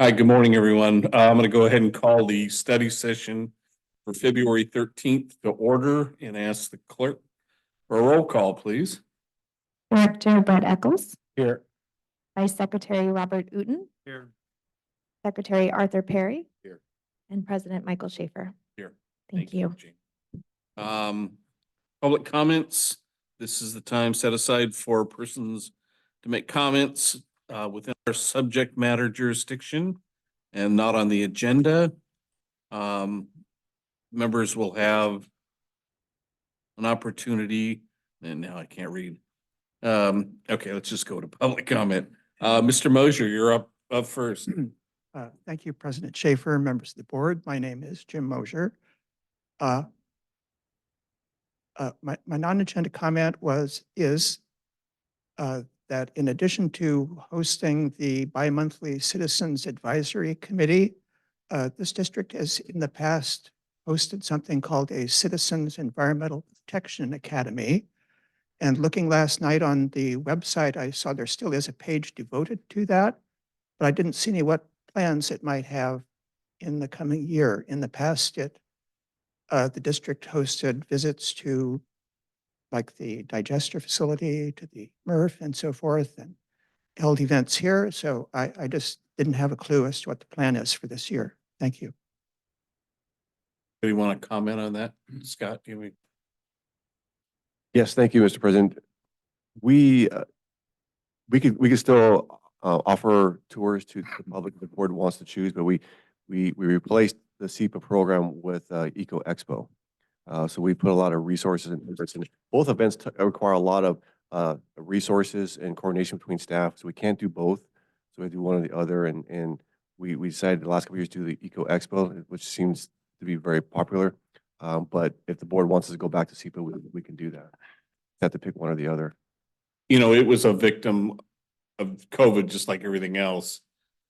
Hi, good morning, everyone. I'm going to go ahead and call the study session for February 13th to order and ask the clerk for a roll call, please. Director Brett Eccles, Here. Vice Secretary Robert Uten, Here. Secretary Arthur Perry. Here. And President Michael Schaefer. Here. Thank you. Jean. Public comments. This is the time set aside for persons to make comments within our subject matter jurisdiction and not on the agenda. Members will have an opportunity, and now I can't read. Okay, let's just go to public comment. Mr. Mosier, you're up first. Thank you, President Schaefer, members of the board. My name is Jim Mosier. My non-agenda comment is that in addition to hosting the bi-monthly Citizens Advisory Committee, this district has in the past hosted something called a Citizens Environmental Protection Academy. And looking last night on the website, I saw there still is a page devoted to that, but I didn't see any what plans it might have in the coming year. In the past, the district hosted visits to like the digester facility, to the MRF and so forth, and held events here. So I just didn't have a clue as to what the plan is for this year. Thank you. Do you want to comment on that, Scott? Yes, thank you, Mr. President. We could still offer tours to the public if the board wants to choose, but we replaced the SEPA program with Eco Expo. So we put a lot of resources and efforts in. Both events require a lot of resources and coordination between staff, so we can't do both. So we do one or the other, and we decided the last couple of years to do the Eco Expo, which seems to be very popular. But if the board wants us to go back to SEPA, we can do that. Have to pick one or the other. You know, it was a victim of COVID, just like everything else.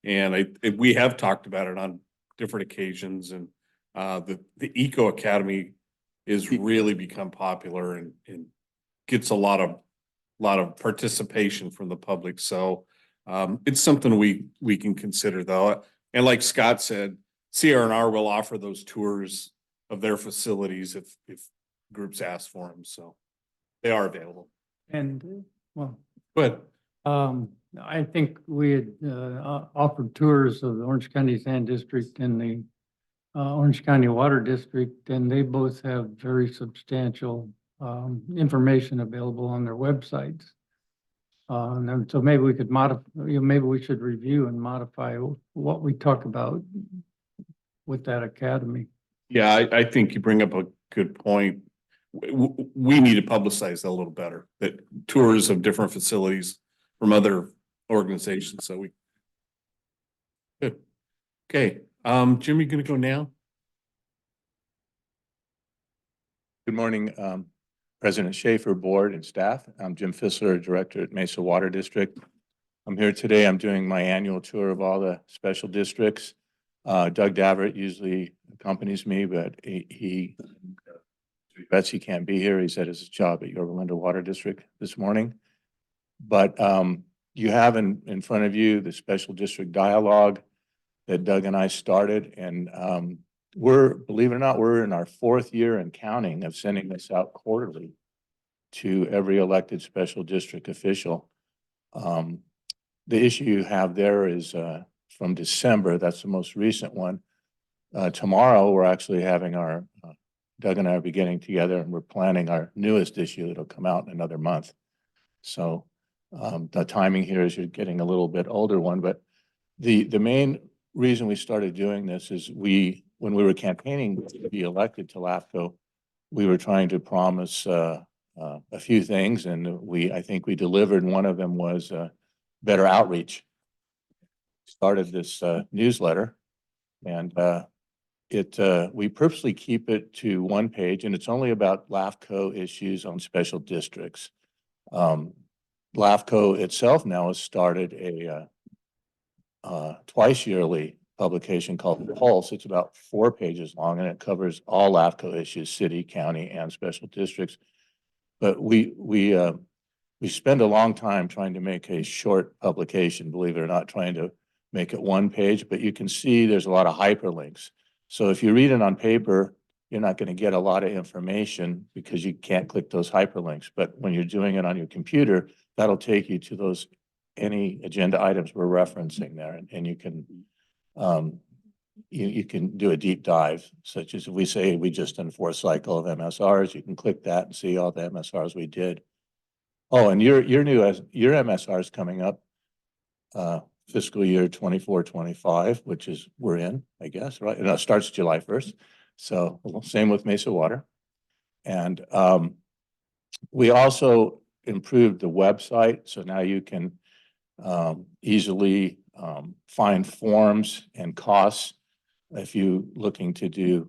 And we have talked about it on different occasions, and the Eco Academy is really become popular and gets a lot of participation from the public. So it's something we can consider, though. And like Scott said, CR&R will offer those tours of their facilities if groups ask for them. So they are available. And well, But I think we had offered tours of the Orange County Sand District and the Orange County Water District, and they both have very substantial information available on their websites. And so maybe we could modify, maybe we should review and modify what we talk about with that academy. yeah, I think you bring up a good point. We need to publicize that a little better, that tours of different facilities from other organizations. So good. Okay. Jim, you gonna go now? Good morning, President Schaefer, board and staff. I'm Jim Fissler, director at Mesa Water District. I'm here today. I'm doing my annual tour of all the special districts. Doug Davert usually accompanies me, but he bets he can't be here. He's at his job at Yorba Linda Water District this morning. But you have in front of you the special district dialogue that Doug and I started, and believe it or not, we're in our 4th year and counting of sending this out quarterly to every elected special district official. The issue you have there is from December. That's the most recent one. Tomorrow, we're actually having our, Doug and I are getting together, and we're planning our newest issue that'll come out in another month. So the timing here is you're getting a little bit older one, but the main reason we started doing this is when we were campaigning to be elected to LAFCO, we were trying to promise a few things, and I think we delivered. One of them was better outreach. Started this newsletter, and we purposely keep it to one page, and it's only about LAFCO issues on special districts. LAFCO itself now has started a twice yearly publication called The Pulse. It's about 4 pages long, and it covers all LAFCO issues, city, county, and special districts. But we spend a long time trying to make a short publication, believe it or not, trying to make it one page, but you can see there's a lot of hyperlinks. So if you read it on paper, you're not going to get a lot of information because you can't click those hyperlinks. But when you're doing it on your computer, that'll take you to those, any agenda items we're referencing there, and you can, you can do a deep dive, such as if we say we just done 4th cycle of MSRs, you can click that and see all the MSRs we did. Oh, and your MSR is coming up, fiscal year 24-25, which is, we're in, I guess, right? And it starts July 1st. So same with Mesa Water. And we also improved the website. So now you can easily find forms and costs if you're looking to do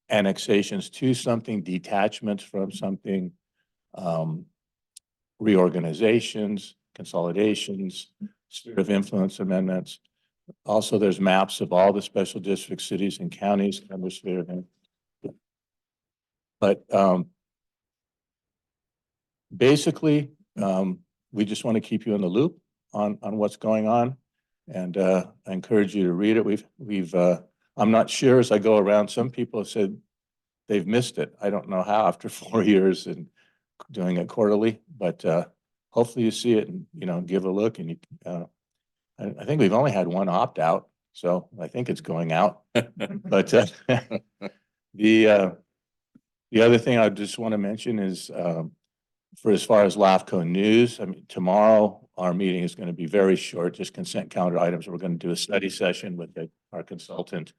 annexations to something, detachments from something, reorganizations, consolidations, sphere of influence amendments. Also, there's maps of all the special district cities and counties under sphere of influence. But basically, we just want to keep you in the loop on what's going on, and I encourage you to read it. I'm not sure, as I go around, some people have said they've missed it. I don't know how after 4 years and doing it quarterly, but hopefully you see it and, you know, give a look. And you, I think we've only had one opt out, so I think it's going out. But the other thing I just want to mention is, for as far as LAFCO news, I mean, tomorrow our meeting is going to be very short, just consent calendar items. We're going to do a study session with our consultant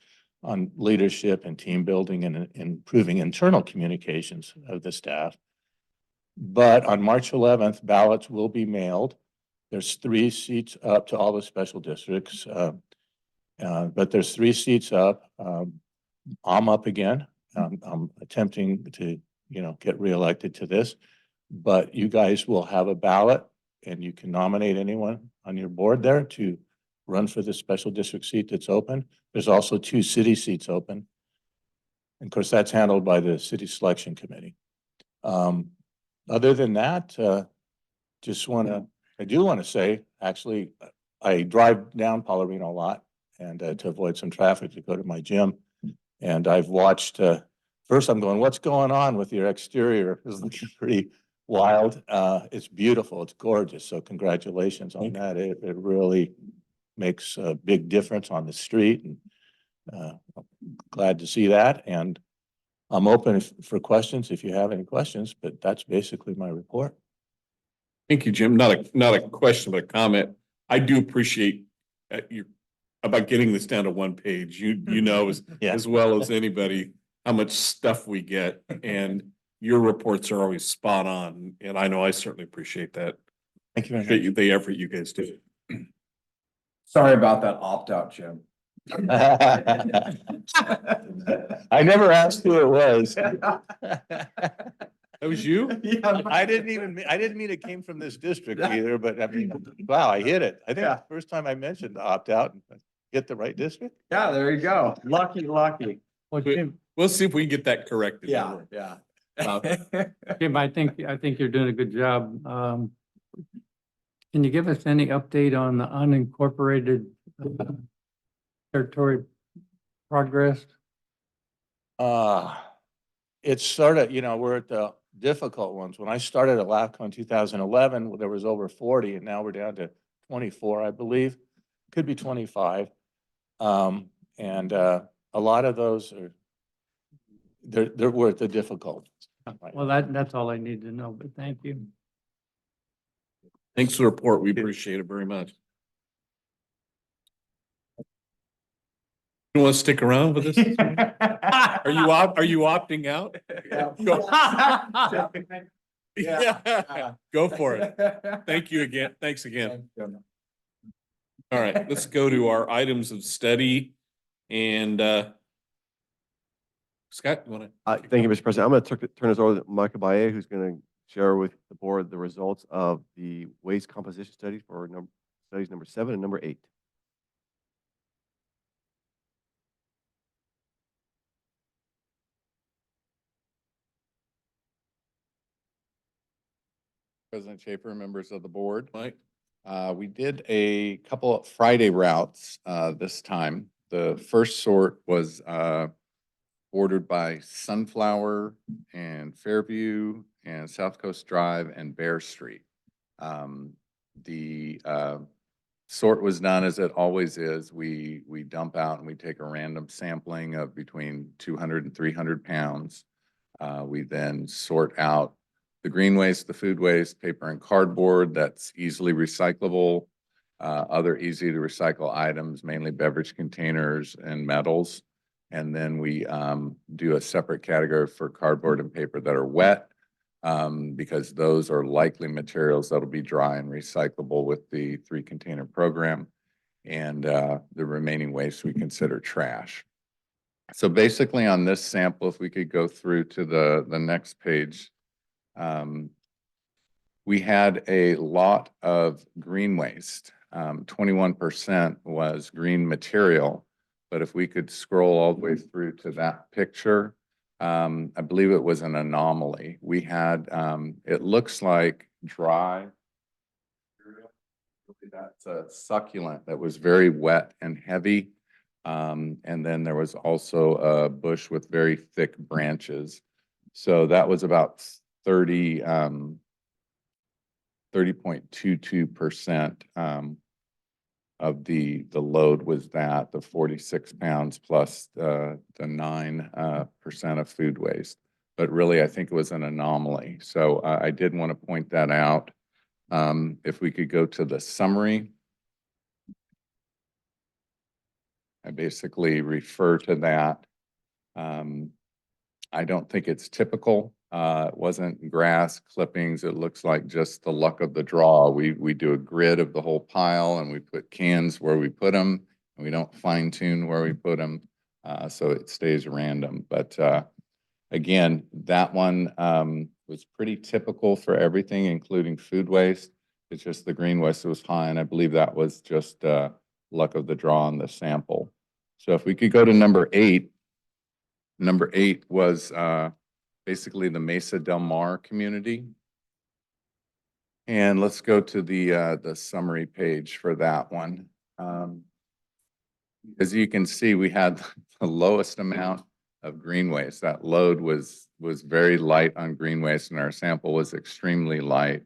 on leadership and team building and improving internal communications of the staff. But on March 11th, ballots will be mailed. There's 3 seats up to all the special districts, but there's 3 seats up. I'm up again. I'm attempting to, you know, get reelected to this, but you guys will have a ballot and you can nominate anyone on your board there to run for the special district seat that's open. There's also 2 city seats open. And of course, that's handled by the city selection committee. Other than that, I do want to say, actually, I drive down Paularino a lot and to avoid some traffic to go to my gym. And I've watched, first I'm going, what's going on with your exterior? It's looking pretty wild. It's beautiful. It's gorgeous. So congratulations on that. It really makes a big difference on the street. And glad to see that. And I'm open for questions if you have any questions, but that's basically my report. Thank you, Jim. Not a question, but a comment. I do appreciate you about getting this down to one page. You know as well as anybody how much stuff we get, and your reports are always spot on. And I know I certainly appreciate that. Thank you very Appreciate much. the effort you guys do. Sorry about that opt-out, Jim. I never asked who it was. That was you? I didn't mean it came from this district either, but I mean, wow, I hit it. I think Yeah. the first time I mentioned the opt-out, hit the right district. Yeah, there you go. Lucky. Well, Jim, We'll see if we can get that corrected. Yeah. Jim, I think you're doing a good job. Can you give us any update on the unincorporated territory progress? It's sort of, you know, we're at the difficult ones. When I started at LAFCO in 2011, there was over 40, and now we're down to 24, I believe. Could be 25. And a lot of those are, we're at the difficult ones. Right. Well, that's all I need to know, but thank you. Thanks for the report. We appreciate it very much. You want to stick around with this? Are you opting out? Go. Yeah. Go for it. Thank you again. Thanks again. All right, let's go to our items of study. And Scott, you want to? Thank you, Mr. President. I'm going to turn this over to Michael Baye, who's going to share with the board the results of the waste composition studies for studies number 7 and number 8. President Schaefer, members of the board. Mike? We did a couple of Friday routes this time. The first sort was bordered by Sunflower and Fairview and South Coast Drive and Bear Street. The sort was done as it always is. We dump out and we take a random sampling of between 200 and 300 pounds. We then sort out the green waste, the food waste, paper and cardboard that's easily recyclable, other easy to recycle items, mainly beverage containers and metals. And then we do a separate category for cardboard and paper that are wet, because those are likely materials that'll be dry and recyclable with the 3-container program. And the remaining waste we consider trash. So basically on this sample, if we could go through to the next page, we had a lot of green waste. 21% was green material. But if we could scroll all the way through to that picture, I believe it was an anomaly. We had, it looks like dry. That's a succulent that was very wet and heavy. And then there was also a bush with very thick branches. So that was about 30.22% of the load was that, the 46 pounds plus the 9% of food waste. But really, I think it was an anomaly. So I did want to point that out. If we could go to the summary. I basically refer to that. I don't think it's typical. It wasn't grass clippings. It looks like just the luck of the draw. We do a grid of the whole pile and we put cans where we put them. And we don't fine tune where we put them. So it stays random. But again, that one was pretty typical for everything, including food waste. It's just the green waste was high. And I believe that was just luck of the draw on the sample. So if we could go to number 8. Number 8 was basically the Mesa Del Mar community. And let's go to the summary page for that one. As you can see, we had the lowest amount of green waste. That load was very light on green waste and our sample was extremely light.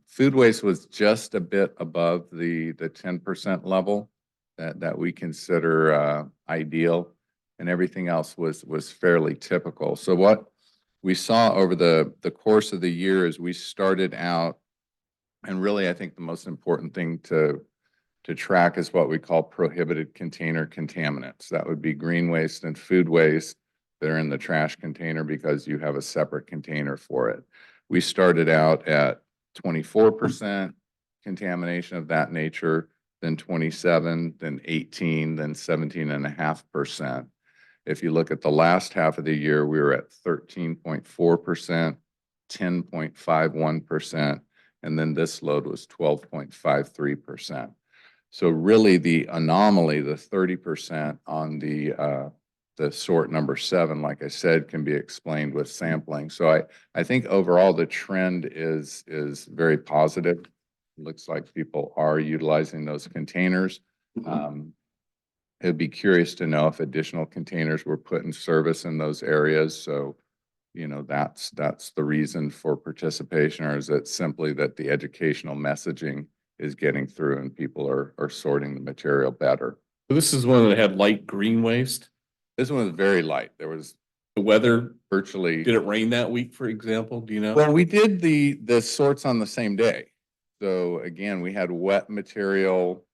Food waste was just a bit above the 10% level that we consider ideal. And everything else was fairly typical. So what we saw over the course of the year is we started out, and really I think the most important thing to track is what we call prohibited container contaminants. That would be green waste and food waste that are in the trash container because you have a separate container for it. We started out at 24% contamination of that nature, then 27, then 18, then 17.5%. If you look at the last half of the year, we were at 13.4%, 10.51%, and then this load was 12.53%. So really the anomaly, the 30% on the sort number 7, like I said, can be explained with sampling. So I think overall the trend is very positive. It looks like people are utilizing those containers. It'd be curious to know if additional containers were put in service in those areas. So, you know, that's the reason for participation, or is it simply that the educational messaging is getting through and people are sorting the material better? So this is one that had light green waste. This one was very light. There was The weather, virtually. did it rain that week, for example? Do you know? Well, we did the sorts on the same day. So again, we had wet material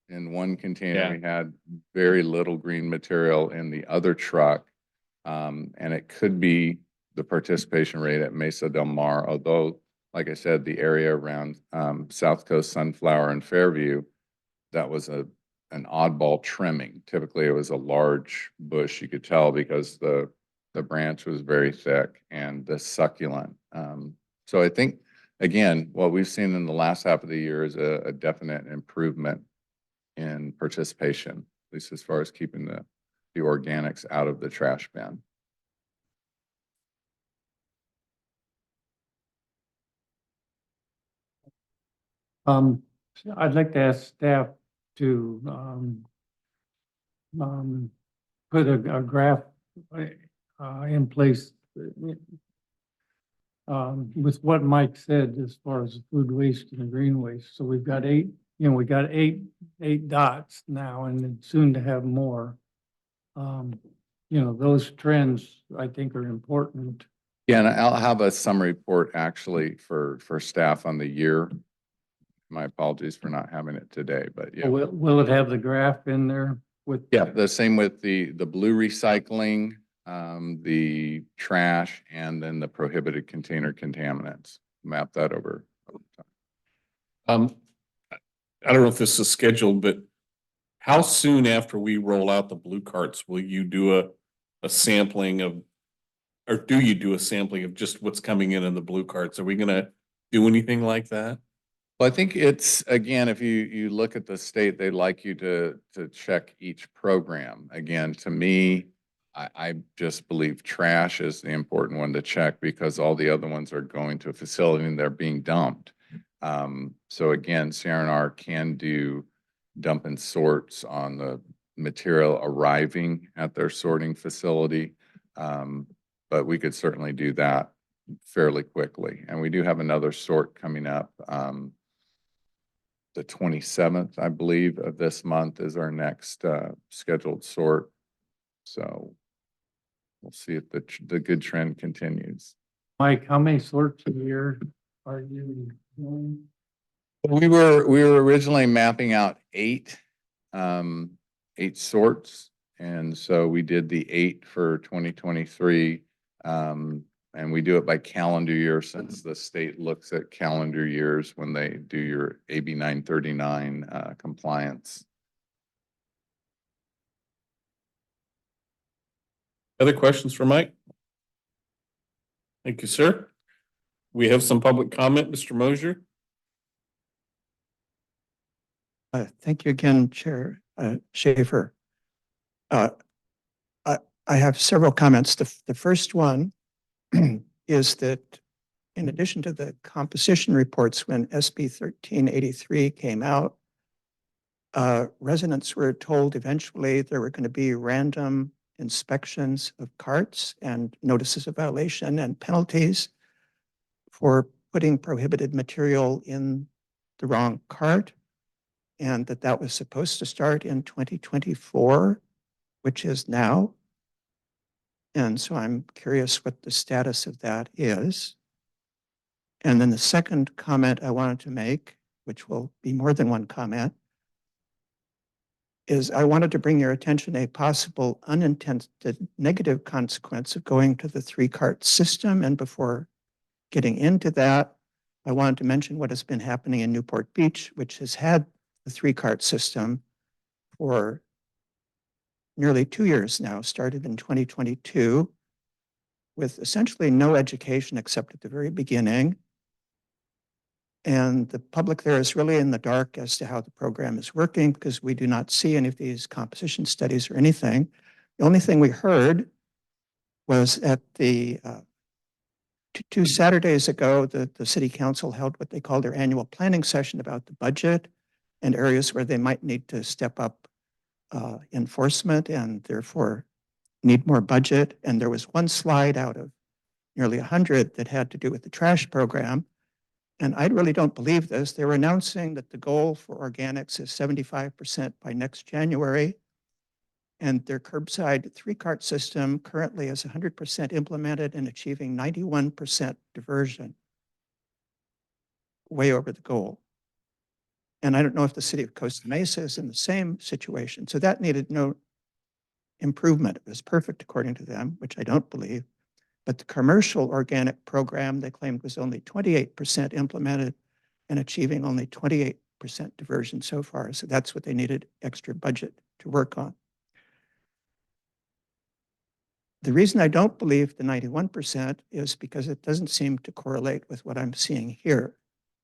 in one container. Yeah. We had very little green material in the other truck. And it could be the participation rate at Mesa Del Mar, although, like I said, the area around South Coast, Sunflower, and Fairview, that was an oddball trimming. Typically, it was a large bush, you could tell, because the branch was very thick and the succulent. So I think, again, what we've seen in the last half of the year is a definite improvement in participation, at least as far as keeping the organics out of the trash bin. I'd like to ask staff to, put a graph, in place, with what Mike said as far as food waste and green waste. So we've got we got eight dots now and then soon to have more. Those trends I think are important. Yeah, and I'll have a summary report actually for staff on the year. My apologies for not having it today, but yeah. Will it have the graph in there with? Yeah, the same with the blue recycling, the trash, and then the prohibited container contaminants. Map that over time. I don't know if this is scheduled, but how soon after we roll out the blue carts will you do a sampling of, or do you do a sampling of just what's coming in the blue carts? Are we gonna do anything like that? Well, I think it's, again, if you look at the state, they'd like you to check each program. Again, to me, I just believe trash is the important one to check because all the other ones are going to a facility and they're being dumped. So again, CRNR can do dump and sorts on the material arriving at their sorting facility. But we could certainly do that fairly quickly. And we do have another sort coming up. The 27th, I believe, of this month is our next scheduled sort. So we'll see if the good trend continues. Mike, how many sorts a year are you doing? We were originally mapping out eight sorts. And so we did the 8 for 2023. And we do it by calendar year since the state looks at calendar years when they do your AB 939 compliance. Other questions for Mike? Thank you, sir. We have some public comment, Mr. Mosier. Thank you again, Chair Schaefer. I have several comments. The first one is that in addition to the composition reports, when SB 1383 came out, residents were told eventually there were going to be random inspections of carts and notices of violation and penalties for putting prohibited material in the wrong cart, and that was supposed to start in 2024, which is now. And so I'm curious what the status of that is. And then the second comment I wanted to make, which will be more than one comment, is I wanted to bring your attention a possible unintended negative consequence of going to the 3-cart system. And before getting into that, I wanted to mention what has been happening in Newport Beach, which has had the 3-cart system for nearly 2 years now, started in 2022, with essentially no education except at the very beginning. And the public there is really in the dark as to how the program is working because we do not see any of these composition studies or anything. The only thing we heard was at the 2 Saturdays ago, the city council held what they called their annual planning session about the budget and areas where they might need to step up enforcement and therefore need more budget. And there was one slide out of nearly 100 that had to do with the trash program. And I really don't believe this. They were announcing that the goal for organics is 75% by next January. And their curbside 3-cart system currently is 100% implemented and achieving 91% diversion, way over the goal. And I don't know if the city of Costa Mesa is in the same situation. So that needed no improvement. It was perfect according to them, which I don't believe. But the commercial organic program they claimed was only 28% implemented and achieving only 28% diversion so far. So that's what they needed extra budget to work on. The reason I don't believe the 91% is because it doesn't seem to correlate with what I'm seeing here.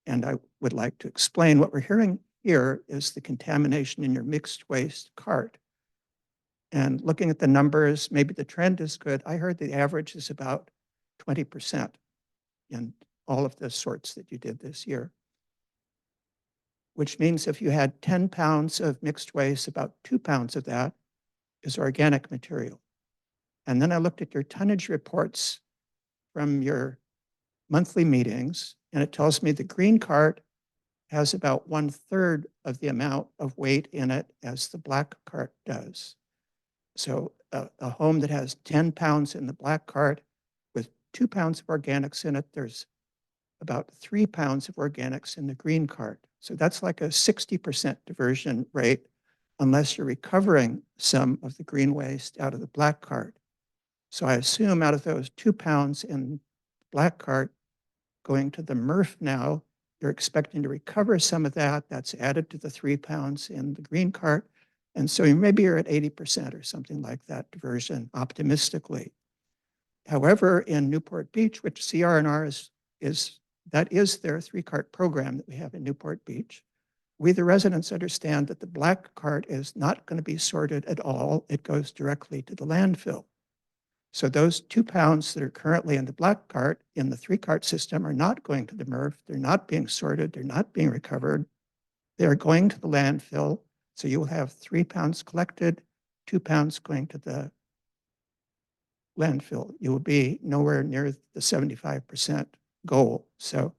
And I would like to explain what we're hearing here is the contamination in your mixed waste cart. And looking at the numbers, maybe the trend is good. I heard the average is about 20% in all of the sorts that you did this year. which means if you had 10 pounds of mixed waste, about 2 pounds of that is organic material. And then I looked at your tonnage reports from your monthly meetings, and it tells me the green cart has about 1/3 of the amount of weight in it as the black cart does. So a home that has 10 pounds in the black cart with 2 pounds of organics in it, there's about 3 pounds of organics in the green cart. So that's like a 60% diversion rate unless you're recovering some of the green waste out of the black cart. So I assume out of those 2 pounds in black cart going to the MRF now, you're expecting to recover some of that. That's added to the 3 pounds in the green cart. And so maybe you're at 80% or something like that diversion optimistically. However, in Newport Beach, which CR&R is that is their 3-cart program that we have in Newport Beach, we, the residents, understand that the black cart is not going to be sorted at all. It goes directly to the landfill. So those 2 pounds that are currently in the black cart in the 3-cart system are not going to the MRF. They're not being sorted. They're not being recovered. They're going to the landfill. So you will have 3 pounds collected, 2 pounds going to the landfill. You will be nowhere near the 75% goal. So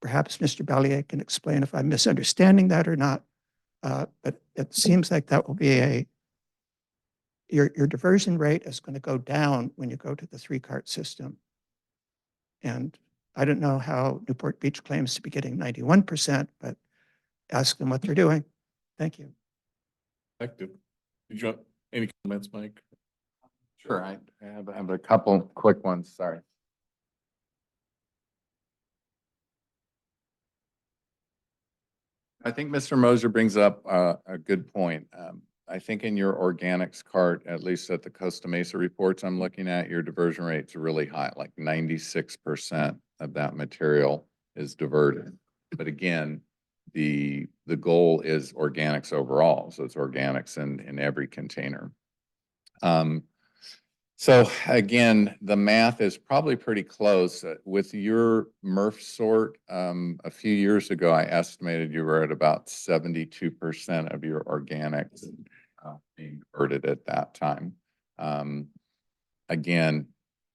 perhaps Mr. Balliet can explain if I'm misunderstanding that or not. But it seems like that will be your diversion rate is going to go down when you go to the 3-cart system. And I don't know how Newport Beach claims to be getting 91%, but ask them what they're doing. Thank you. Effective. Did you have any comments, Mike? Sure, I have a couple quick ones, sorry. I think Mr. Moser brings up a good point. I think in your organics cart, at least at the Costa Mesa reports I'm looking at, your diversion rates are really high, like 96% of that material is diverted. But again, the goal is organics overall, so it's organics in every container. So again, the math is probably pretty close. With your MRF sort, a few years ago, I estimated you were at about 72% of your organics being diverted at that time. Again,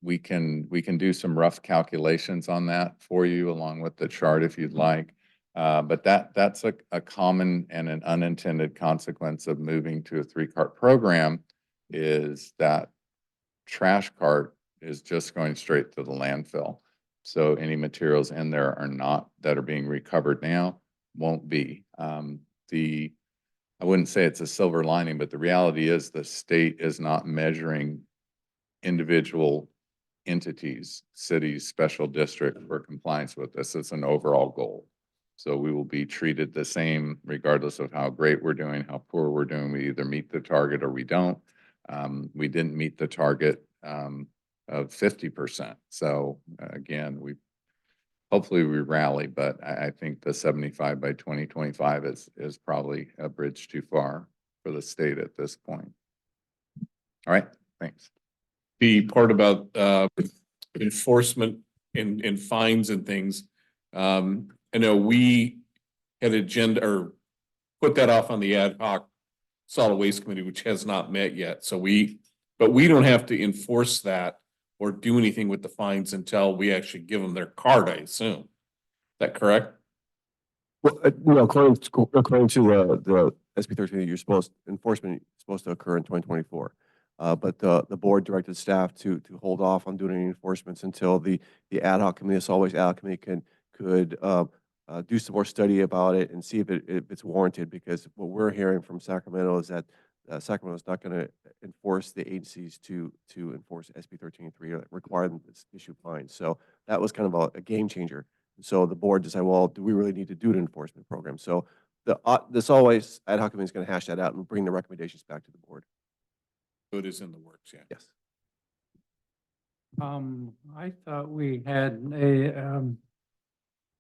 we can do some rough calculations on that for you along with the chart if you'd like. But that's a common and an unintended consequence of moving to a 3-cart program is that trash cart is just going straight to the landfill. So any materials in there that are being recovered now won't be. I wouldn't say it's a silver lining, but the reality is the state is not measuring individual entities, cities, special district for compliance with this. It's an overall goal. So we will be treated the same regardless of how great we're doing, how poor we're doing. We either meet the target or we don't. We didn't meet the target of 50%. So again, hopefully we rally, but I think the 75 by 2025 is probably a bridge too far for the state at this point. All right, thanks. The part about enforcement and fines and things, I know we had agenda or put that off on the ad hoc solid waste committee, which has not met yet. So but we don't have to enforce that or do anything with the fines until we actually give them their card, I assume. Is that correct? Well, according to the SB 13, enforcement is supposed to occur in 2024. But the board directed staff to hold off on doing any enforcements until the ad hoc committee, the solid waste ad hoc committee could do some more study about it and see if it's warranted, because what we're hearing from Sacramento is that Sacramento is not going to enforce the agencies to enforce SB 13.3 require them to issue fines. So that was kind of a game changer. So the board decided, well, do we really need to do an enforcement program? So the solid waste ad hoc committee is going to hash that out and bring the recommendations back to the board. So it is in the works, yeah. Yes. I thought we had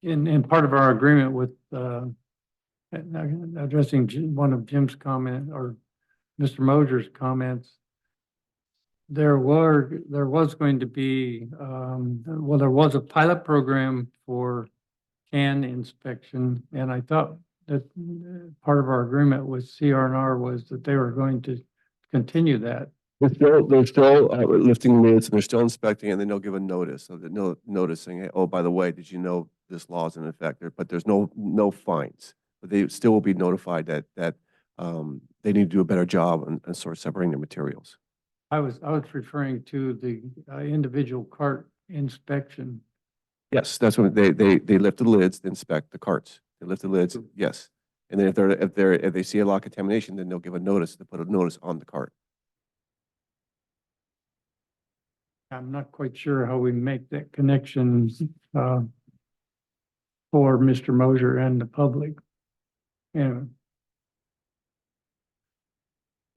in part of our agreement with addressing one of Jim's comment or Mr. Moser's comments, there was going to be there was a pilot program for can inspection, and I thought that part of our agreement with CR&R was that they were going to continue that. They're still lifting lids and they're still inspecting and then they'll give a notice. So that notice saying, hey, oh, by the way, did you know this law is in effect there? But there's no fines. But they still will be notified that they need to do a better job on sort of separating the materials. I was referring to the individual cart inspection. Yes, that's when they lift the lids, they inspect the carts. They lift the lids, yes. And then if they see a lot of contamination, then they'll give a notice, to put a notice on the cart. I'm not quite sure how we make that connection for Mr. Mosier and the public. Anyway.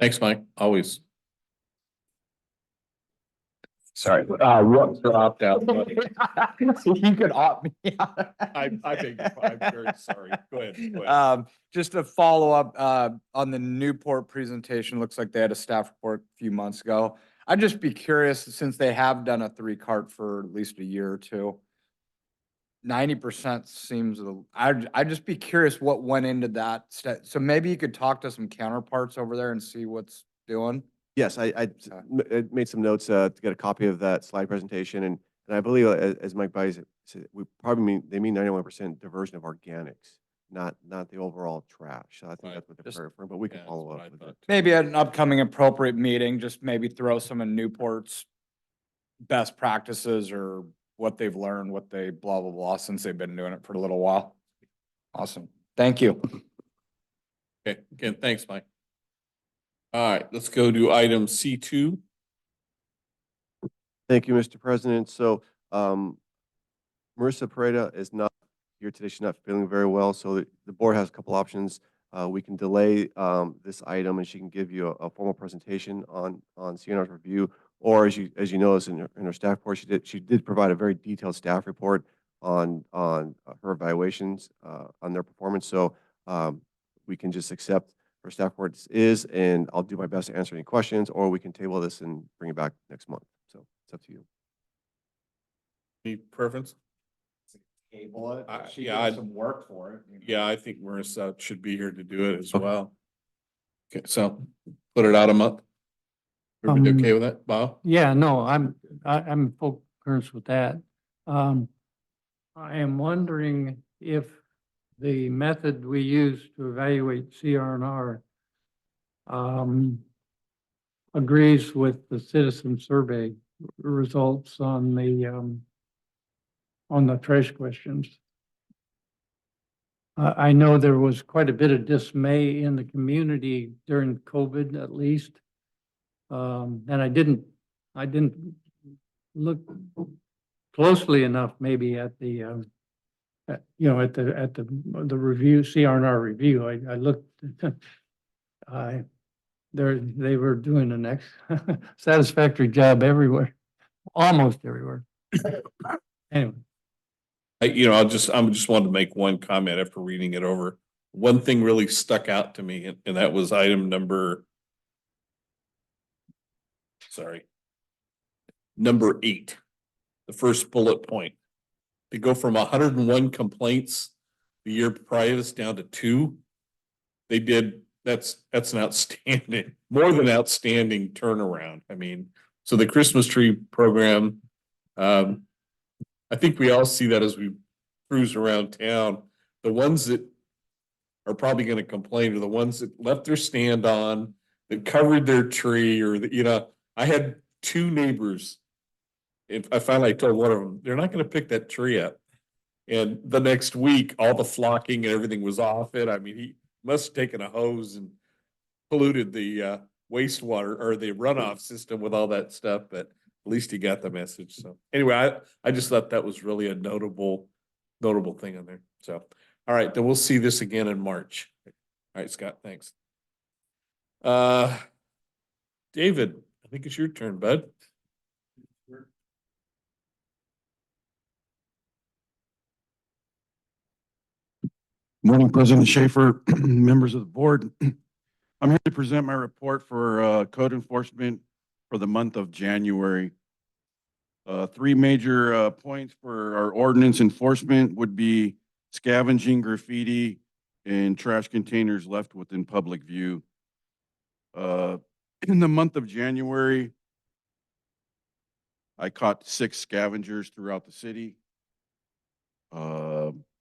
Thanks, Mike. Always. Sorry, what? Opt out. buddy. You could opt me out. I'm very sorry. Go ahead. Just to follow up, on the Newport presentation, looks like they had a staff report a few months ago. I'd just be curious, since they have done a 3-cart for at least a year or two. 90% seems, I'd just be curious what went into that. So maybe you could talk to some counterparts over there and see what's doing. Yes, I made some notes to get a copy of that slide presentation, and I believe, as Mike Bies said, they mean 91% diversion of organics, not the overall trash. So I think Right. that's what they're Just- referring, but we can Yeah, follow that's what up I with thought. it. Maybe at an upcoming appropriate meeting, just maybe throw some of Newport's best practices or what they've learned, what they blah, blah, blah, since they've been doing it for a little while. Awesome. Thank you. Okay, again, thanks, Mike. All right, let's go to item C2. Thank you, Mr. President. So, Marissa Pereira is not here today. She's not feeling very well, so the board has a couple options. We can delay this item, and she can give you a formal presentation on CNR's review. Or as you notice in her staff report, she did provide a very detailed staff report on her evaluations on their performance. So we can just accept her staff report as is, and I'll do my best to answer any questions, or we can table this and bring it back next month. So it's up to you. Any preference? Table it. She yeah, did some work for it. Yeah, I think Marissa should be here to do it as well. Okay, so put it out a month. Everybody okay with that, Bob? Yeah, no, I'm in full concurrence with that. I am wondering if the method we use to evaluate CR&R agrees with the citizen survey results on the trash questions. I know there was quite a bit of dismay in the community during COVID, at least. And I didn't look closely enough maybe at the at the review, CR&R review. I looked, they were doing an satisfactory job everywhere, almost everywhere. Anyway. I just wanted to make one comment after reading it over. One thing really stuck out to me, and that was item number 8, the first bullet point. To go from 101 complaints the year prior to this down to 2, they did, that's an outstanding, more than outstanding turnaround. I mean, so the Christmas tree program, I think we all see that as we cruise around town. The ones that are probably going to complain are the ones that left their stand on, that covered their tree, or that, I had 2 neighbors. I finally told one of them, they're not going to pick that tree up. And the next week, all the flocking and everything was off it. I mean, he must have taken a hose and polluted the wastewater or the runoff system with all that stuff, but at least he got the message. So anyway, I just thought that was really a notable thing on there. So, all right, then we'll see this again in March. All right, Scott, thanks. David, I think it's your turn, bud. Morning, President Schaefer, members of the board. I'm here to present my report for code enforcement for the month of January. 3 major points for our ordinance enforcement would be scavenging, graffiti, and trash containers left within public view. Uh, in the month of January, I caught 6 scavengers throughout the city.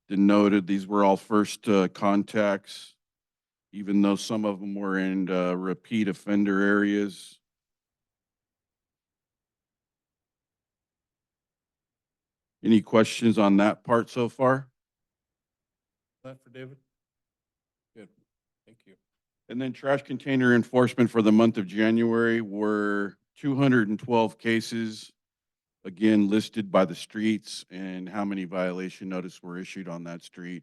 Denoted these were all first contacts, even though some of them were in repeat offender areas. Any questions on that part so far? That for David? Good, thank you. And then trash container enforcement for the month of January were 212 cases, again listed by the streets and how many violation notice were issued on that street.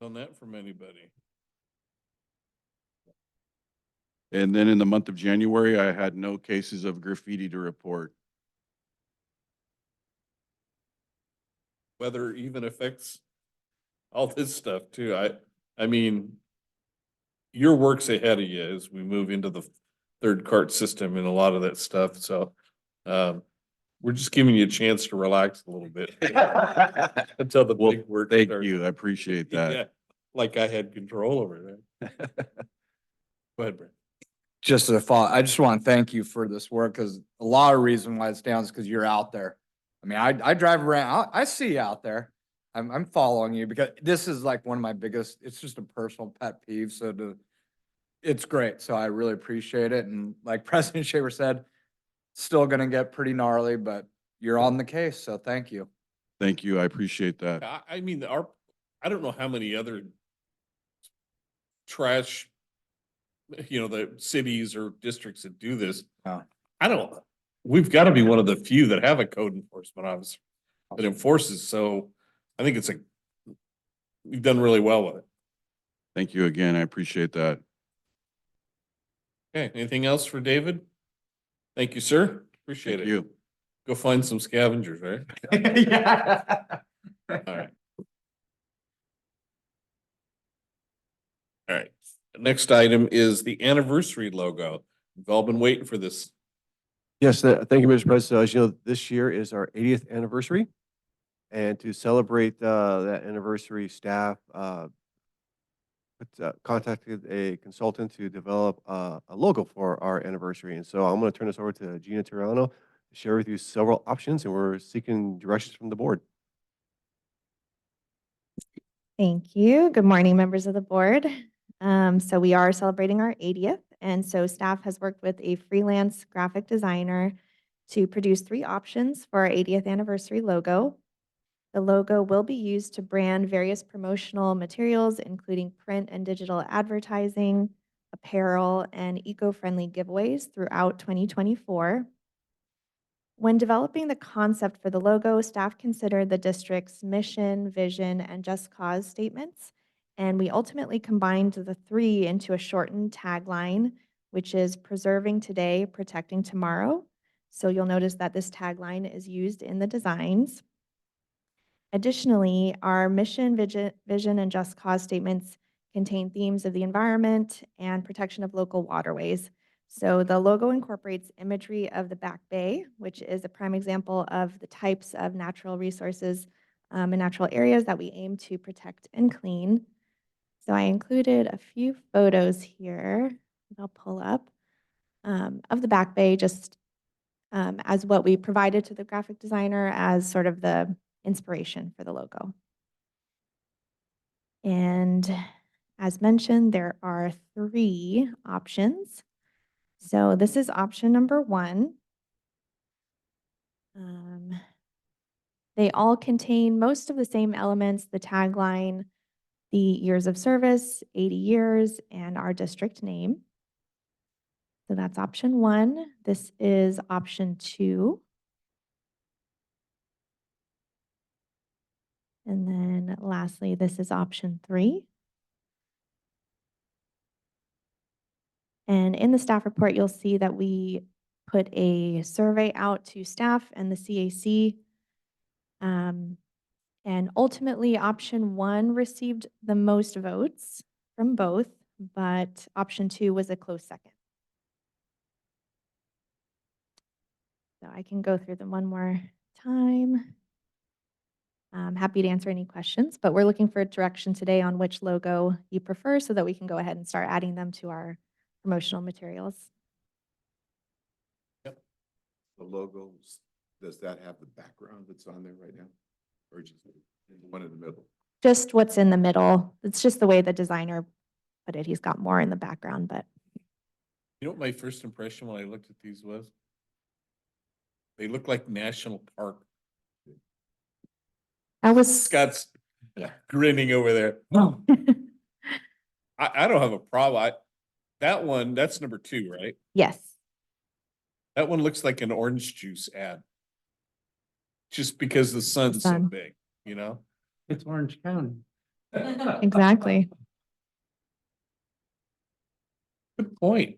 Done that from anybody. And then in the month of January, I had no cases of graffiti to report. Weather even affects all this stuff too. I mean, your work's ahead of you as we move into the third cart system and a lot of that stuff. So, we're just giving you a chance to relax a little bit until the Well, big work thank starts. you. I appreciate that. Yeah, like I had control over that. Go ahead, Brent. Just a thought, I just want to thank you for this work, because a lot of reason why it's down is because you're out there. I mean, I drive around, I see you out there. I'm following you because this is like one of my biggest, it's just a personal pet peeve, it's great. So I really appreciate it. And like President Shaver said, still gonna get pretty gnarly, but you're on the case, so thank you. Thank you. I appreciate that. I mean, I don't know how many other trash, the cities or districts that do this. Yeah. We've got to be one of the few that have a code enforcement officer that enforces. So I think we've done really well with it. Thank you again. I appreciate that. Okay, anything else for David? Thank you, sir. Appreciate Thank it. you. Go find some scavengers, right? Yeah. All right. All right. Next item is the anniversary logo. We've all been waiting for this. Yes, thank you, Mr. President. As you know, this year is our 80th anniversary. And to celebrate that anniversary, staff contacted a consultant to develop a logo for our anniversary. And so I'm going to turn this over to Gina Tirano to share with you several options, and we're seeking directions from the board. Thank you. Good morning, members of the board. So we are celebrating our 80th, and so staff has worked with a freelance graphic designer to produce 3 options for our 80th anniversary logo. The logo will be used to brand various promotional materials, including print and digital advertising, apparel, and eco-friendly giveaways throughout 2024. When developing the concept for the logo, staff considered the district's mission, vision, and just cause statements, and we ultimately combined the 3 into a shortened tagline, which is preserving today, protecting tomorrow. So you'll notice that this tagline is used in the designs. Additionally, our mission, vision, and just cause statements contain themes of the environment and protection of local waterways. So the logo incorporates imagery of the Back Bay, which is a prime example of the types of natural resources and natural areas that we aim to protect and clean. So I included a few photos here that I'll pull up of the Back Bay, just as what we provided to the graphic designer as sort of the inspiration for the logo. And as mentioned, there are 3 options. So this is option number 1. They all contain most of the same elements, the tagline, the years of service, 80 years, and our district name. So that's option 1. This is option 2. And then lastly, this is option 3. And in the staff report, you'll see that we put a survey out to staff and the CAC. And ultimately, option 1 received the most votes from both, but option 2 was a close second. So I can go through them one more time. I'm happy to answer any questions, but we're looking for direction today on which logo you prefer so that we can go ahead and start adding them to our promotional materials. The logos, does that have the background that's on there right now? Or just the one in the middle? Just what's in the middle. It's just the way the designer put it. He's got more in the background, but You know what my first impression when I looked at these was? They look like national park. that was, Scott's grinning over there. I don't have a problem. That one, that's number 2, right? yes, That one looks like an orange juice ad. Just because the sun's so sun. big, you know? It's Orange County. exactly. Good point.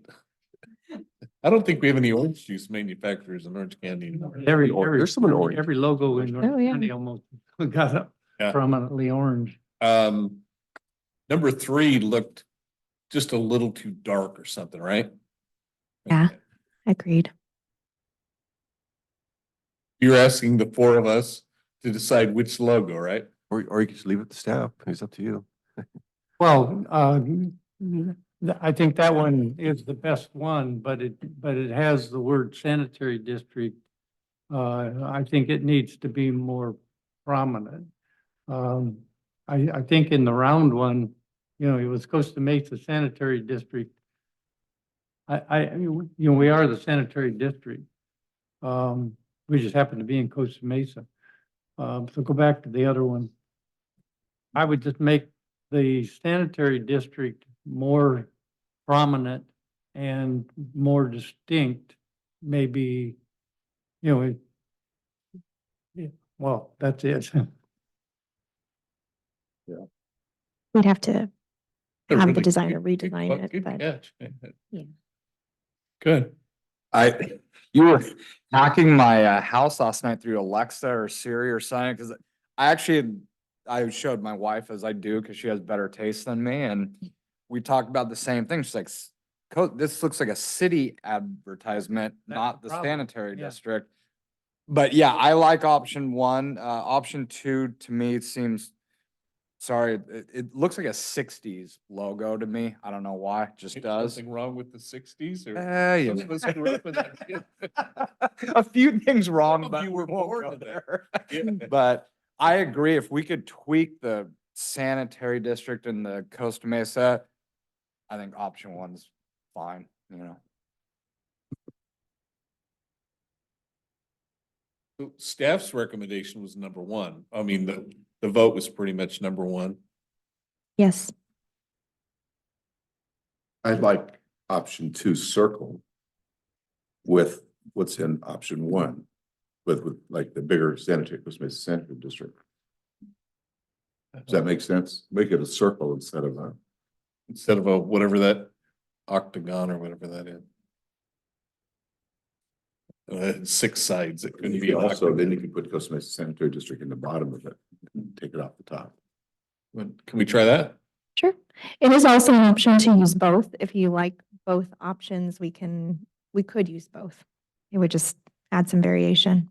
I don't think we have any orange juice manufacturers in Orange County anymore. There's some in orange. Every logo in Oh, Orange yeah. County almost got Yeah. prominently orange. Number 3 looked just a little too dark or something, right? Yeah. Agreed. You're asking the 4 of us to decide which logo, right? Or you can just leave it to staff. It's up to you. Well, I think that one is the best one, but it has the word sanitary district. I think it needs to be more prominent. I think in the round one, it was Costa Mesa Sanitary District. We are the sanitary district. We just happen to be in Costa Mesa. So go back to the other one. I would just make the sanitary district more prominent and more distinct, maybe, yeah, well, that's it. We'd have to have Really the designer good- redesign good it, good but catch. Yeah. Good. You were hacking my house last night through Alexa or Siri or something, because I showed my wife, as I do, because she has better taste than me, and we talked about the same thing. She's like, this looks like a city advertisement, That's not the the problem, sanitary yeah. district. But yeah, I like option 1. Option 2, to me, it seems, sorry, it looks like a 60s logo to me. I don't know why, it just does. Something wrong with the 60s or? Yeah. Some of us grew up with that shit. A few things wrong, of but you we were won't born go in there. Yeah. But I agree, if we could tweak the sanitary district in the Costa Mesa, I think option 1's fine, So staff's recommendation was number 1. I mean, the vote was pretty much number 1. yes, I like option 2 circle with what's in option 1, with like the bigger sanitary, sanitary district. Does that make sense? Make it a circle instead of a. Whatever that octagon or whatever that is. 6 sides. It couldn't be. Also, then you can put Costa Mesa Sanitary District in the bottom of it, and take it off the top. Can we try that? sure. It is also an option to use both. If you like both options, we could use both. It would just add some variation.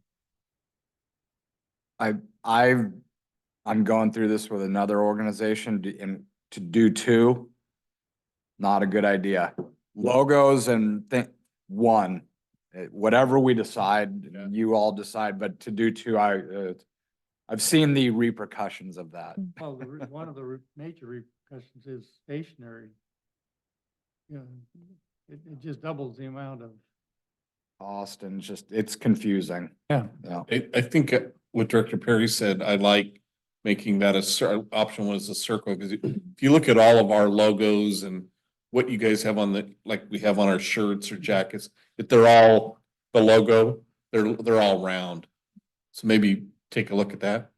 I'm going through this with another organization and to do 2, not a good idea. Logos and one, whatever we decide, Yeah. you all decide, but to do 2, I've seen the repercussions of that. Well, one of the major repercussions is stationary. It just doubles the amount of. Austin, it's confusing. Yeah. Yeah. I think what Director Perry said, I like making that option 1 is a circle, because if you look at all of our logos and what you guys have on like we have on our shirts or jackets, if they're all the logo, they're all round. So maybe take a look at that.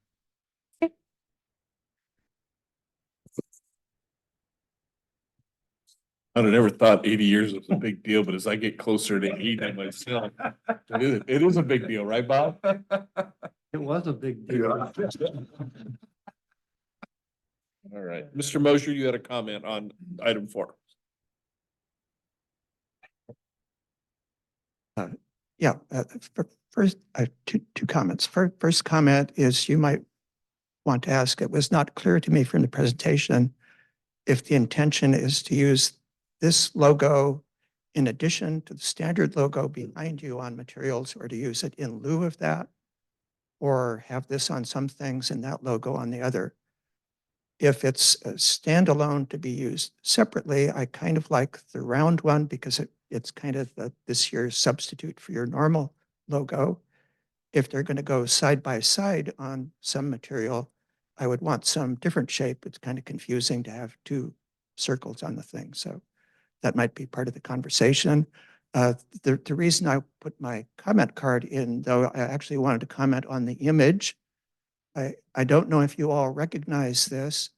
I'd have never thought 80 years was a big deal, but as I get closer to 80 myself, it is a big deal, right, Bob? It was a big deal. All right, Mr. Mosher, you had a comment on item 4. Yeah, first, I have two comments. First comment is you might want to ask. It was not clear to me from the presentation if the intention is to use this logo in addition to the standard logo behind you on materials, or to use it in lieu of that, or have this on some things and that logo on the other. If it's a standalone to be used separately, I kind of like the round one because it's kind of this year's substitute for your normal logo. If they're going to go side by side on some material, I would want some different shape. It's kind of confusing to have two circles on the thing. So that might be part of the conversation. The reason I put my comment card in, though, I actually wanted to comment on the image. I don't know if you all recognize this,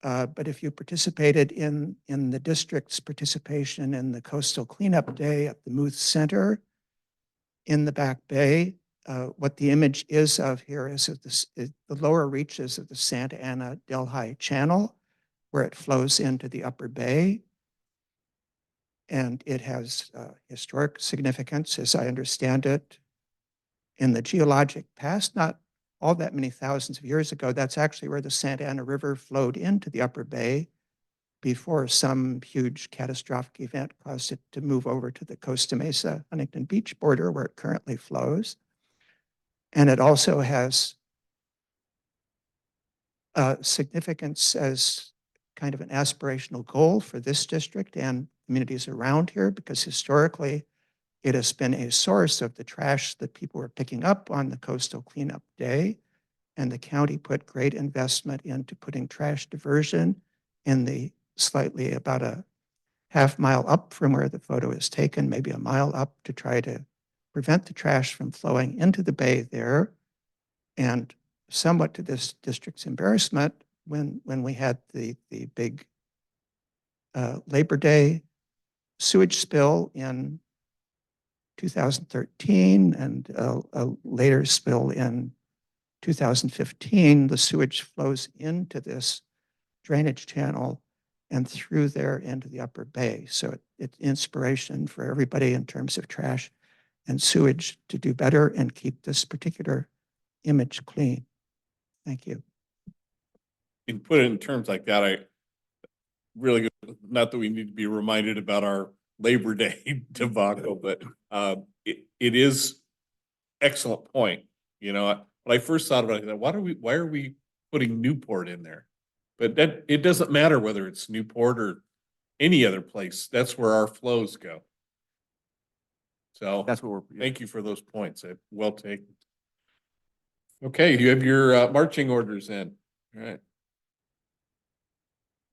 but if you participated in the district's participation in the Coastal Cleanup Day at the Muth Center in the Back Bay, what the image is of here is the lower reaches of the Santa Ana Delhi Channel, where it flows into the Upper Bay. And it has historic significance, as I understand it. In the geologic past, not all that many thousands of years ago, that's actually where the Santa Ana River flowed into the Upper Bay before some huge catastrophic event caused it to move over to the Costa Mesa Huntington Beach border, where it currently flows. And it also has significance as kind of an aspirational goal for this district and communities around here, because historically it has been a source of the trash that people were picking up on the Coastal Cleanup Day. And the county put great investment into putting trash diversion in the slightly about a half mile up from where the photo is taken, maybe a mile up, to try to prevent the trash from flowing into the bay there. And somewhat to this district's embarrassment, when we had the big Labor Day sewage spill in 2013 and a later spill in 2015, the sewage flows into this drainage channel and through there into the Upper Bay. So it's inspiration for everybody in terms of trash and sewage to do better and keep this particular image clean. Thank you. And put it in terms like that, I really good, not that we need to be reminded about our Labor Day debacle, but it is excellent point. You know, when I first thought about it, why are we putting Newport in there? But that it doesn't matter whether it's Newport or any other place. That's where our flows go. So That's what we're. thank you for those points. Well taken. Okay, you have your marching orders in. All right.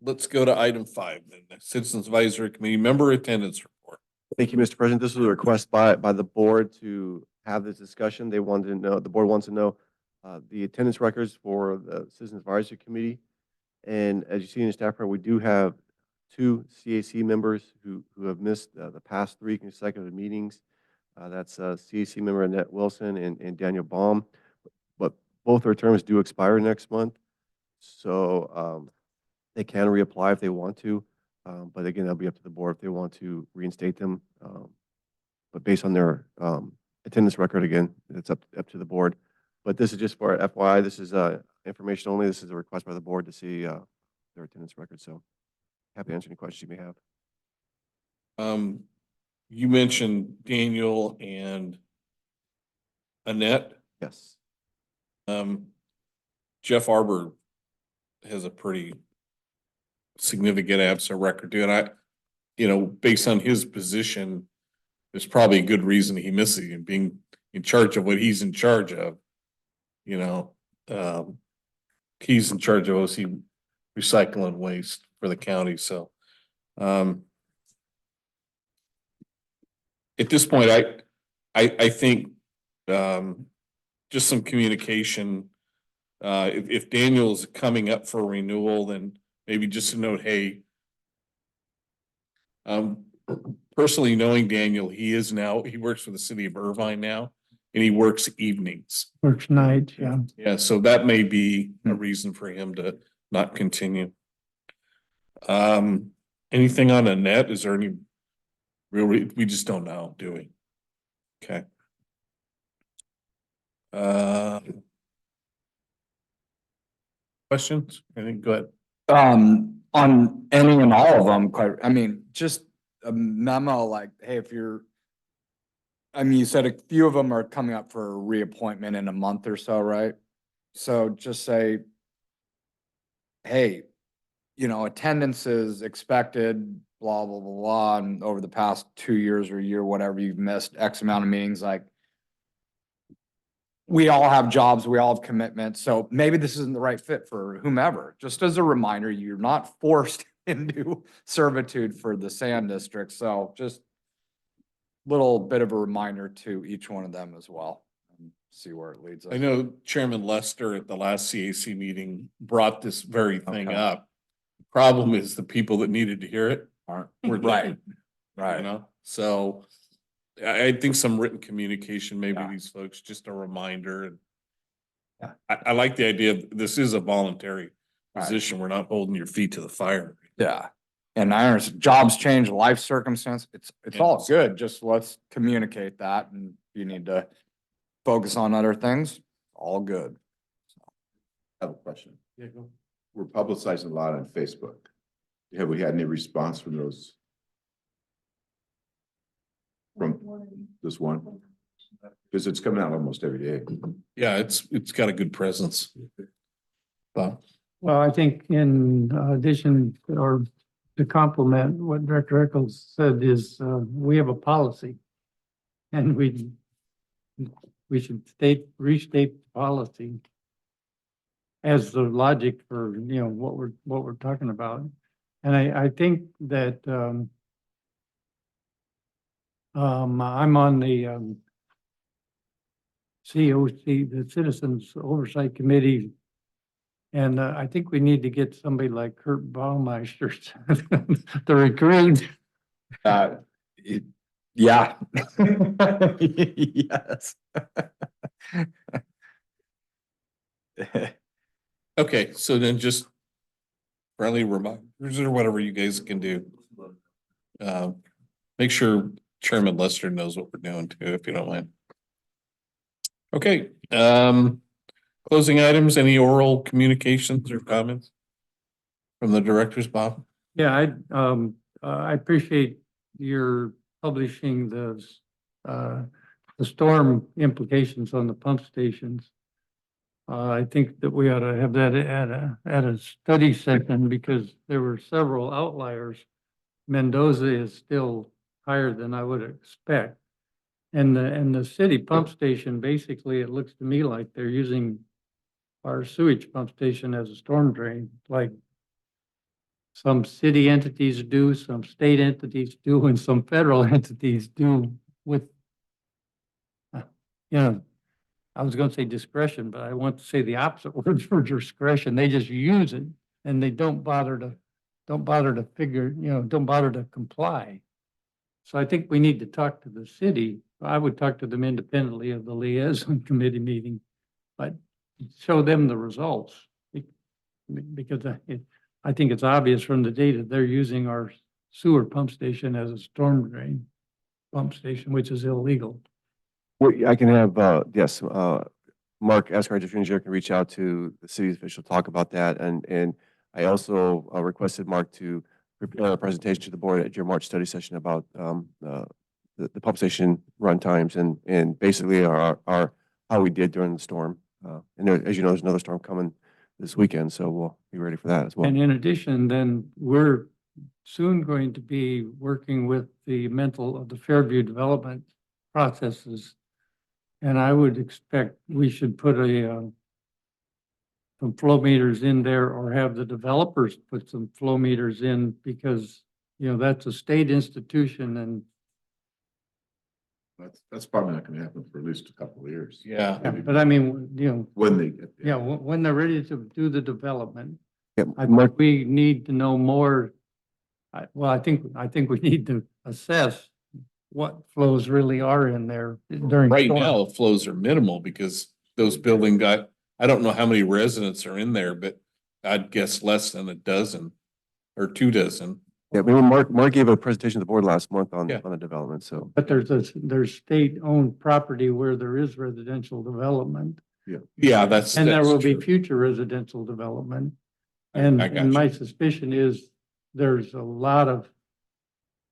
Let's go to item 5, then, the Citizens Advisory Committee member attendance report. Thank you, Mr. President. This was a request by the board to have this discussion. They wanted to know, the board wants to know the attendance records for the Citizens Advisory Committee. And as you see in the staff report, we do have 2 CAC members who have missed the past 3 consecutive meetings. That's CAC member Annette Wilson and Daniel Baum. But both their terms do expire next month. So they can reapply if they want to. But again, that'll be up to the board if they want to reinstate them. But based on their attendance record, again, it's up to the board. But this is just for FYI. This is information only. This is a request by the board to see their attendance record. So happy to answer any questions you may have. You mentioned Daniel and Annette. Yes. Jeff Arbor has a pretty significant absent record too. And based on his position, there's probably a good reason he misses it, being in charge of what he's in charge of. He's in charge of OC recycling waste for the county. So at this point, I think just some communication. If Daniel's coming up for renewal, then maybe just to note, hey, personally knowing Daniel, he works for the city of Irvine now, and he works evenings. Works night, yeah. Yeah, so that may be a reason for him to not continue. Anything on Annette? Is there any we just don't know, do we? Okay. Questions? I think, go ahead. On any and all of them, quite, I mean, just a memo like, hey, if you're, I mean, you said a few of them are coming up for reappointment in a month or so, right? So just say, hey, you know, attendance is expected, blah, blah, blah, blah, and over the past 2 years or a year, whatever, you've missed X amount of meetings, like, we all have jobs, we all have commitments, so maybe this isn't the right fit for whomever. Just as a reminder, you're not forced into servitude for the sand district, so just little bit of a reminder to each one of them as well, and see where it leads us. I know Chairman Lester at the last CAC meeting brought this very thing Okay. up. The problem is the people that needed to hear it Aren't, were right, You right. know, so I think some written communication, maybe Yeah. these folks, just a reminder. And Yeah. I like the idea of this is a voluntary Right. position. We're not holding your feet to the fire. Yeah, and I understand, jobs change, life circumstance, it's all Yes. good, just let's communicate that, and if you need to focus on other things, all good. I have a question. Yeah, go. We're publicizing a lot on Facebook. Have we had any response from those? From this one? Because it's coming out almost every day. Yeah, it's got a good presence. Bob? Well, I think in addition, or to complement what Director Eccles said is, we have a policy. And we should restate the policy as the logic for, you know, what we're talking about. And I think that, I'm on the, COC, the Citizens Oversight Committee. And I think we need to get somebody like Kurt Baumeister to recruit. Yeah. Yes. Okay, so then just friendly reminders or whatever you guys can do. Make sure Chairman Lester knows what we're doing too, if you don't mind. Okay, closing items, any oral communications or comments from the directors, Bob? Yeah, I appreciate your publishing the storm implications on the pump stations. I think that we ought to have that at a study session because there were several outliers. Mendoza is still higher than I would expect. And the city pump station, basically, it looks to me like they're using our sewage pump station as a storm drain, like some city entities do, some state entities do, and some federal entities do with, you know, I was gonna say discretion, but I want to say the opposite word for discretion. They just use it and they don't bother to figure, you know, don't bother to comply. So I think we need to talk to the city. I would talk to them independently of the liaison committee meeting, but show them the results. Because I think it's obvious from the data, they're using our sewer pump station as a storm drain pump station, which is illegal. Well, I can have, yes, Mark Escar, district engineer, can reach out to the city official, talk about that. And I also requested Mark to prepare a presentation to the board at your March study session about the pump station run times and basically our how we did during the storm. And there, as you know, there's another storm coming this weekend, so we'll be ready for that as well. And in addition, then we're soon going to be working with the Fairview development processes. And I would expect we should put some flow meters in there or have the developers put some flow meters in because, you know, that's a state institution and That's probably not gonna happen for at least a couple of years. Yeah. but I mean, you know, When they get there. yeah, when they're ready to do the development, Yeah, I Mark, think we need to know more. I think we need to assess what flows really are in there during. Right storm. now, flows are minimal because those building got, I don't know how many residents are in there, but I'd guess less than a dozen or 2 dozen. yeah, Mark gave a presentation to the board last month on Yeah. the development, so. But there's state-owned property where there is residential development. Yeah, that's. And there that's will be true. future residential development. I And, got and my you. suspicion is there's a lot of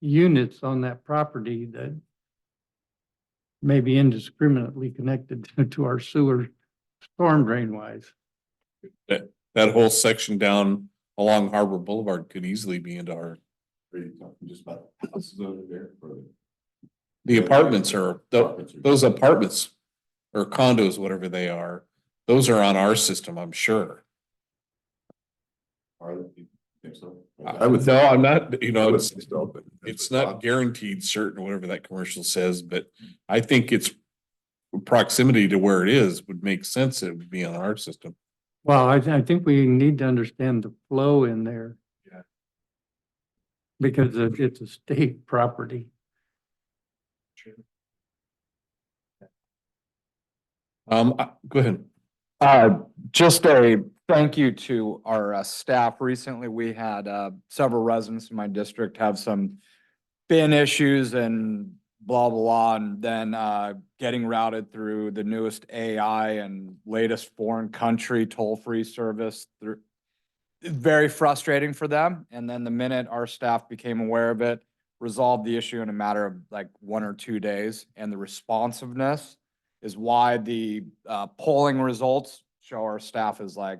units on that property that may be indiscriminately connected to our sewer storm drain wise. That whole section down along Harbor Boulevard could easily be into our, Are you talking just about houses over there? Or the apartments are, Apartments are- those apartments or condos, whatever they are, those are on our system, I'm sure. Are they? You think so? I would, no, I'm not, you I know, would it's, think so, but that's it's what not Bob- guaranteed certain, or whatever that commercial says, but I think it's proximity to where it is would make sense. It would be on our system. Well, I think we need to understand the flow in there. Yeah. Because it's a state property. Go ahead. Just a thank you to our staff. Recently, we had several residents in my district have some bin issues and blah, blah, blah, and then getting routed through the newest AI and latest foreign country toll-free service through. Very frustrating for them. And then the minute our staff became aware of it, resolved the issue in a matter of like 1 or 2 days. And the responsiveness is why the polling results show our staff is like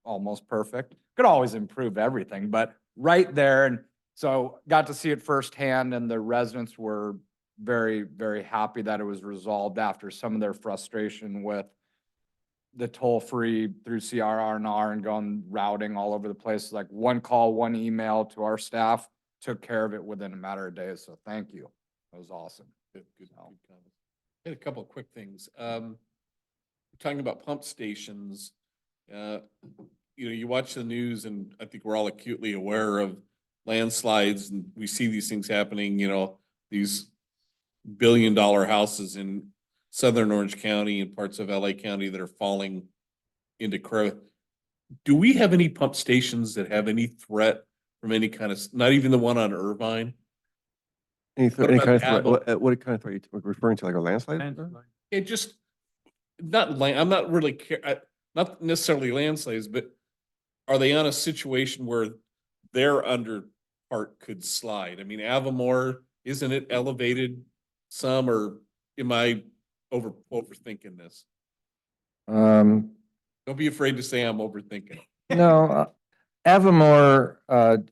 almost perfect. Could always improve everything, but right there. And so got to see it firsthand, and the residents were very, very happy that it was resolved after some of their frustration with the toll-free through CRR&R and going routing all over the place. Like one call, one email to our staff, took care of it within a matter of days. So thank you. That was awesome. Good comments. I had a couple of quick things. Talking about pump stations, you watch the news, and I think we're all acutely aware of landslides, and we see these things happening, these billion-dollar houses in southern Orange County and parts of LA County that are falling into Do we have any pump stations that have any threat from any kind of, not even the one on Irvine? Any What any about kind of threat, Apple? what kind of threat are you referring to, like a landslide? It just, I'm not really not necessarily landslides, but are they on a situation where their under part could slide? I mean, Avamore, isn't it elevated some, or am I overthinking this? Um, Don't be afraid to say I'm overthinking. no, Avamore,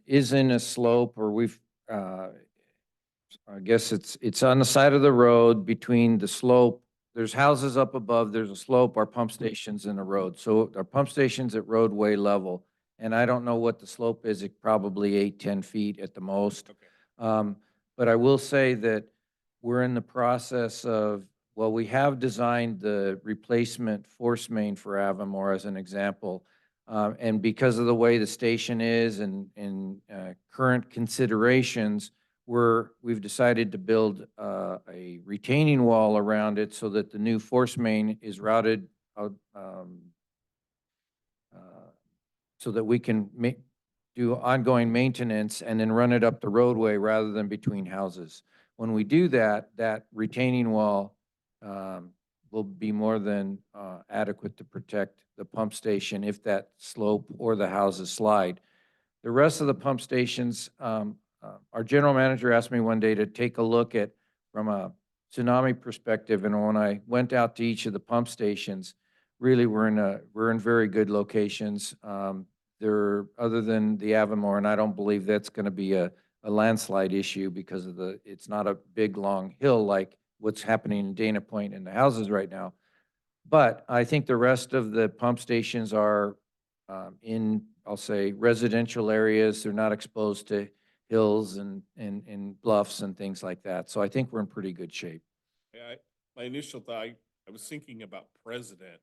is in a slope, or I guess it's on the side of the road between the slope. There's houses up above, there's a slope, our pump station's in the road. So our pump station's at roadway level. And I don't know what the slope is, it probably 8-10 feet at the most. Okay. But I will say that we're in the process of, well, we have designed the replacement force main for Avamore as an example. And because of the way the station is and current considerations, we've decided to build a retaining wall around it so that the new force main is routed out, so that we can do ongoing maintenance and then run it up the roadway rather than between houses. When we do that, that retaining wall will be more than adequate to protect the pump station if that slope or the houses slide. The rest of the pump stations, our general manager asked me one day to take a look at from a tsunami perspective, and when I went out to each of the pump stations, really we're in very good locations. They're, other than the Avamore, and I don't believe that's going to be a landslide issue because of it's not a big long hill like what's happening in Dana Point in the houses right now. But I think the rest of the pump stations are in, I'll say, residential areas. They're not exposed to hills and bluffs and things like that. So I think we're in pretty good shape. My initial thought, I was thinking about President,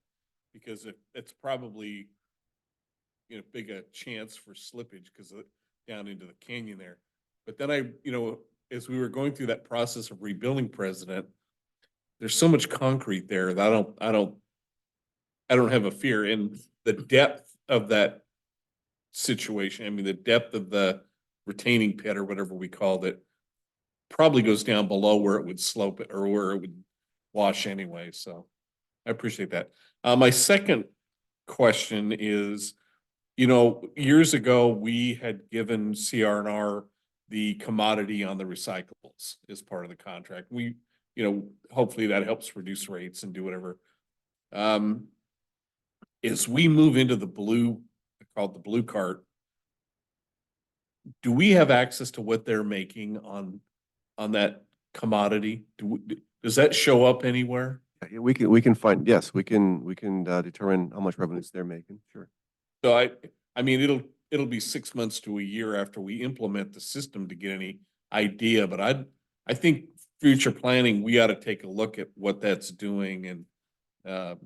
because it's probably, big a chance for slippage because down into the canyon there. But then as we were going through that process of rebuilding President, there's so much concrete there that I don't have a fear. And the depth of that situation, I mean, the depth of the retaining pit or whatever we called it, probably goes down below where it would slope it or where it would wash anyway. So I appreciate that. My second question is, years ago, we had given CR&R the commodity on the recyclables as part of the contract. We, hopefully that helps reduce rates and do whatever. As we move into the blue, called the blue cart, do we have access to what they're making on that commodity? Does that show up anywhere? Yeah, we can find, yes, we can determine how much revenues they're making, sure. So I mean, it'll be 6 months to a year after we implement the system to get any idea, but I think future planning, we ought to take a look at what that's doing and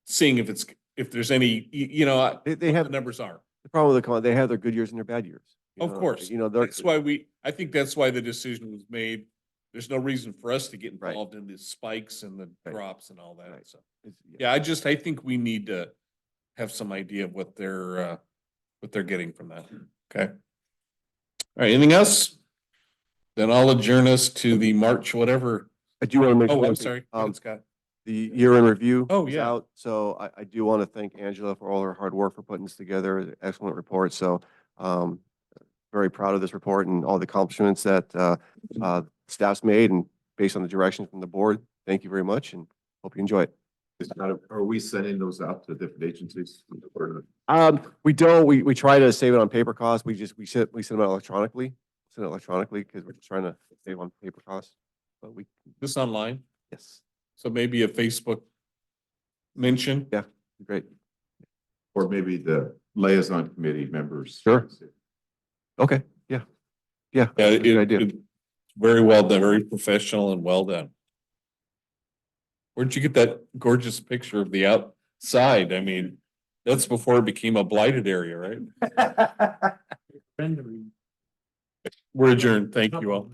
seeing if there's any, They what have, the numbers are. the problem with they have their good years and their bad years. Of course. They're, I think that's why the decision was made. There's no reason for us to get Right. involved in the spikes and the Right. drops and all that, Right. so. it's- Yeah, I think we need to have some idea of what they're getting from that. Okay. All right, anything else? Then I'll adjourn us to the March, whatever. I do want to make. Oh, one I'm thing. sorry. Go ahead, Scott. The year in review. Oh, is yeah. out, so I do want to thank Angela for all her hard work for putting this together. Excellent report. So very proud of this report and all the accomplishments that staff's made and based on the direction from the board. Thank you very much and hope you enjoy it. Are we sending those out to different agencies? We don't, we try to save it on paper costs. We send them out electronically. Send it electronically because we're just trying to save on paper costs. But This online, yes, so maybe a Facebook mention. great. Or maybe the liaison committee members. Sure. Okay, yeah. Yeah, good idea. it's very well done, very professional and well done. Where'd you get that gorgeous picture of the outside? I mean, that's before it became a blighted area, right? Rendering. We're adjourned. Thank you all.